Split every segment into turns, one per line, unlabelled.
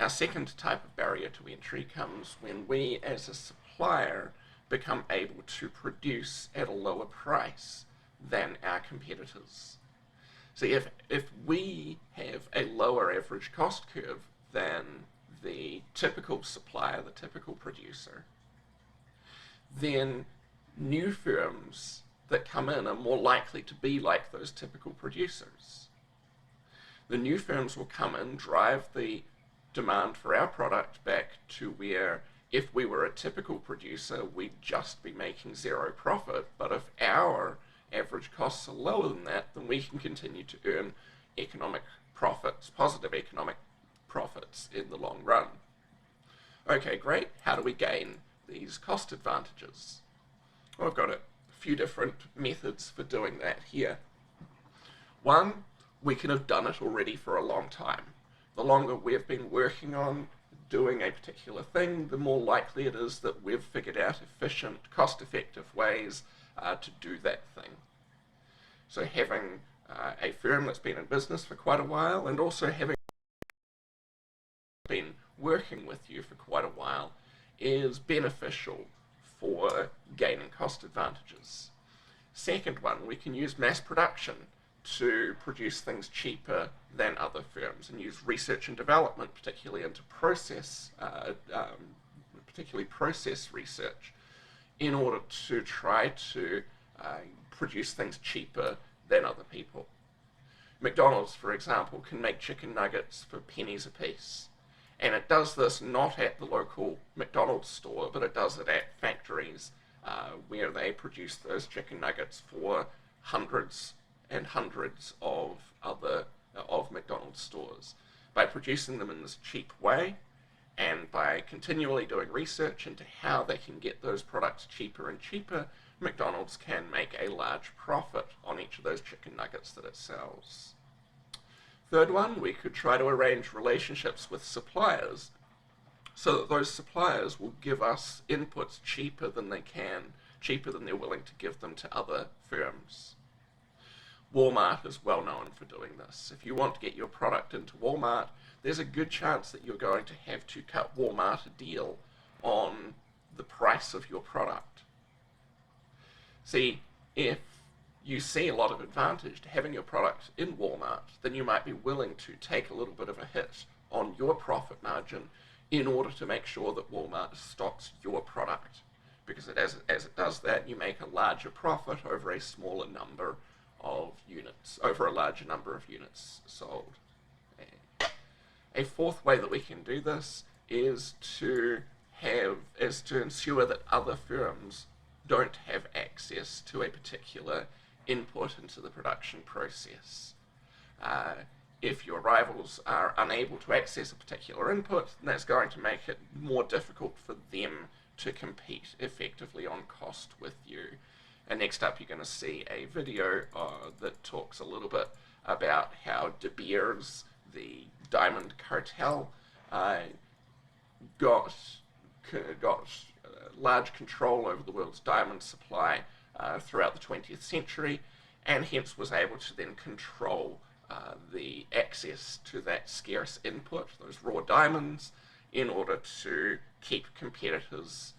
Our second type of barrier to entry comes when we, as a supplier, become able to produce at a lower price than our competitors. See, if we have a lower average cost curve than the typical supplier, the typical producer, then new firms that come in are more likely to be like those typical producers. The new firms will come in, drive the demand for our product back to where if we were a typical producer, we'd just be making zero profit, but if our average costs are lower than that, then we can continue to earn economic profits, positive economic profits in the long run. Okay, great. How do we gain these cost advantages? Well, I've got a few different methods for doing that here. One, we can have done it already for a long time. The longer we've been working on doing a particular thing, the more likely it is that we've figured out efficient, cost-effective ways to do that thing. So having a firm that's been in business for quite a while, and also having been working with you for quite a while, is beneficial for gaining cost advantages. Second one, we can use mass production to produce things cheaper than other firms, and use research and development, particularly into process research, in order to try to produce things cheaper than other people. McDonald's, for example, can make chicken nuggets for pennies a piece, and it does this not at the local McDonald's store, but it does it at factories where they produce those chicken nuggets for hundreds and hundreds of McDonald's stores. By producing them in this cheap way, and by continually doing research into how they can get those products cheaper and cheaper, McDonald's can make a large profit on each of those chicken nuggets that it sells. Third one, we could try to arrange relationships with suppliers so that those suppliers will give us inputs cheaper than they're willing to give them to other firms. Walmart is well known for doing this. If you want to get your product into Walmart, there's a good chance that you're going to have to cut Walmart a deal on the price of your product. See, if you see a lot of advantage to having your product in Walmart, then you might be willing to take a little bit of a hit on your profit margin in order to make sure that Walmart stocks your product. Because as it does that, you make a larger profit over a smaller number of units, over a larger number of units sold. A fourth way that we can do this is to ensure that other firms don't have access to a particular input into the production process. If your rivals are unable to access a particular input, then that's going to make it more difficult for them to compete effectively on cost with you. And next up, you're going to see a video that talks a little bit about how De Beers, the diamond cartel, got large control over the world's diamond supply throughout the 20th century, and hence was able to then control the access to that scarce input, those raw diamonds, in order to keep competitors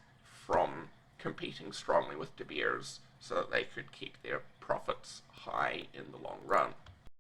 from competing strongly with De Beers so that they could keep their profits high in the long run.